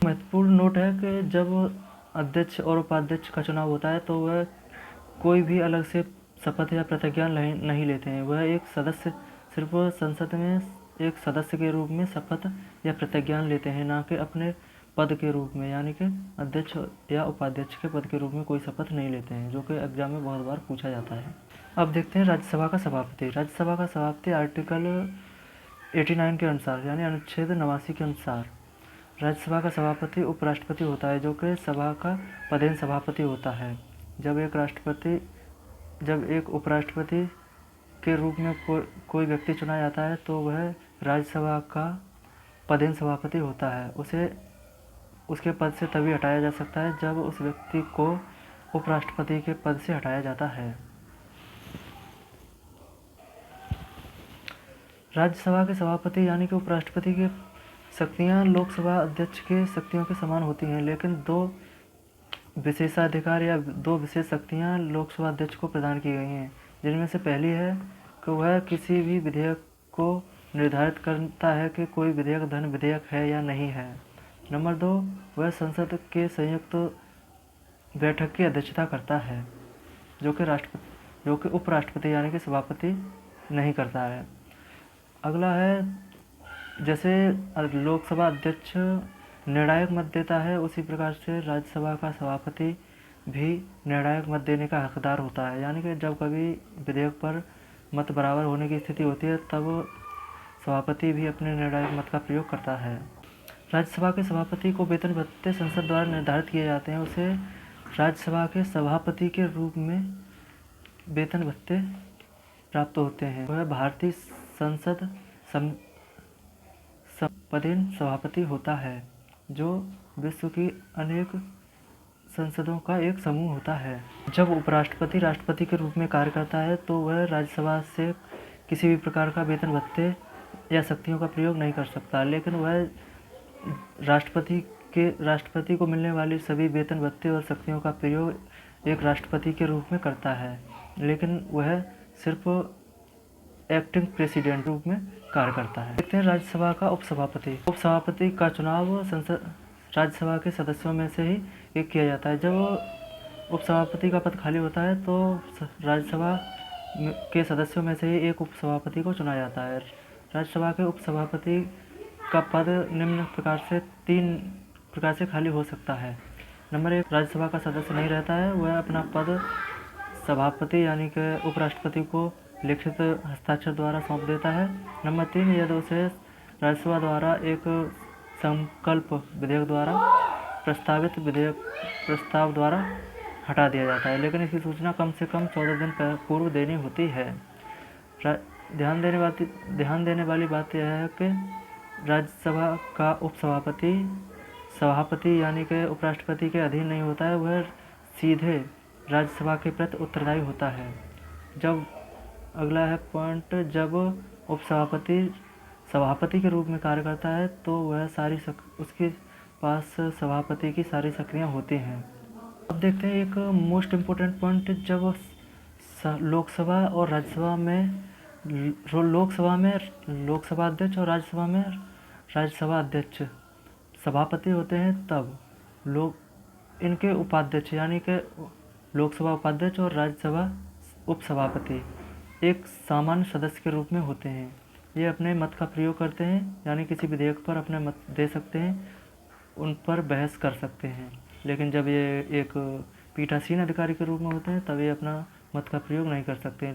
महत्वपूर्ण नोट है कि जब अध्यक्ष और उपाध्यक्ष का चुनाव होता है तो वह कोई भी अलग से शपथ या प्रतिज्ञा नहीं लेते हैं। वह एक सदस्य सिर्फ संसद में एक सदस्य के रूप में शपथ या प्रतिज्ञा लेते हैं, ना कि अपने पद के रूप में, यानी कि अध्यक्ष या उपाध्यक्ष के पद के रूप में कोई शपथ नहीं लेते हैं, जो कि एग्जाम में बहुत बार पूछा जाता है। अब देखते हैं राज्यसभा का सभापति। राज्यसभा का सभापति आर्टिकल 89 के अनुसार, यानी अनुच्छेद 89 के अनुसार राज्यसभा का सभापति उपराष्ट्रपति होता है, जो कि सभा का पदेन सभापति होता है। जब एक उपराष्ट्रपति के रूप में कोई व्यक्ति चुना जाता है तो वह राज्यसभा का पदेन सभापति होता है। उसे उसके पद से तभी हटाया जा सकता है जब उस व्यक्ति को उपराष्ट्रपति के पद से हटाया जाता है। राज्यसभा के सभापति यानी कि उपराष्ट्रपति की शक्तियां लोकसभा अध्यक्ष के शक्तियों के समान होती हैं, लेकिन दो विशेषाधिकार या दो विशेष शक्तियां लोकसभा अध्यक्ष को प्रदान की गई हैं, जिनमें से पहली है कि वह किसी भी विधेयक को निर्धारित करता है कि कोई विधेयक धन विधेयक है या नहीं है। नंबर 2, वह संसद के संयुक्त बैठक की अध्यक्षता करता है, जो कि उपराष्ट्रपति यानी कि सभापति नहीं करता है। अगला है, जैसे लोकसभा अध्यक्ष निर्णायक मत देता है, उसी प्रकार से राज्यसभा का सभापति भी निर्णायक मत देने का हकदार होता है। यानी कि जब कभी विधेयक पर मत बराबर होने की स्थिति होती है तब सभापति भी अपने निर्णायक मत का प्रयोग करता है। राज्यसभा के सभापति को वेतन भत्ते संसद द्वारा निर्धारित किए जाते हैं। उसे राज्यसभा के सभापति के रूप में वेतन भत्ते प्राप्त होते हैं। वह भारतीय संसद पदेन सभापति होता है, जो विश्व की अनेक संसदों का एक समूह होता है। जब उपराष्ट्रपति राष्ट्रपति के रूप में कार्य करता है तो वह राज्यसभा से किसी भी प्रकार का वेतन भत्ते या शक्तियों का प्रयोग नहीं कर सकता, लेकिन वह राष्ट्रपति को मिलने वाली सभी वेतन भत्ते और शक्तियों का प्रयोग एक राष्ट्रपति के रूप में करता है, लेकिन वह सिर्फ एक्टिंग प्रेसिडेंट रूप में कार्य करता है। देखते हैं राज्यसभा का उपसभापति। उपसभापति का चुनाव राज्यसभा के सदस्यों में से ही एक किया जाता है। जब उपसभापति का पद खाली होता है तो राज्यसभा के सदस्यों में से ही एक उपसभापति को चुना जाता है। राज्यसभा के उपसभापति का पद निम्न प्रकार से 3 प्रकार से खाली हो सकता है। नंबर 1, राज्यसभा का सदस्य नहीं रहता है, वह अपना पद सभापति यानी कि उपराष्ट्रपति को लिखित हस्ताक्षर द्वारा सौंप देता है। नंबर 3, यदि उसे राज्यसभा द्वारा एक संकल्प विधेयक द्वारा प्रस्ताव द्वारा हटा दिया जाता है, लेकिन इसकी सूचना कम से कम 14 दिन पूर्व देनी होती है। ध्यान देने वाली बात यह है कि राज्यसभा का उपसभापति सभापति यानी कि उपराष्ट्रपति के अधीन नहीं होता है, वह सीधे राज्यसभा के प्रति उत्तरदायी होता है। जब अगला है पॉइंट, जब उपसभापति सभापति के रूप में कार्य करता है तो वह उसके पास सभापति की सारी शक्तियाँ होती हैं। अब देखते हैं एक मोस्ट इम्पोर्टेंट पॉइंट, जब लोकसभा और राज्यसभा में लोकसभा अध्यक्ष और राज्यसभा में राज्यसभा अध्यक्ष सभापति होते हैं, तब इनके उपाध्यक्ष यानी कि लोकसभा उपाध्यक्ष और राज्यसभा उपसभापति एक सामान्य सदस्य के रूप में होते हैं। ये अपने मत का प्रयोग करते हैं, यानी किसी विधेयक पर अपने मत दे सकते हैं, उन पर बहस कर सकते हैं, लेकिन जब ये एक पीठासीन अधिकारी के रूप में होते हैं तब ये अपना मत का प्रयोग नहीं कर सकते।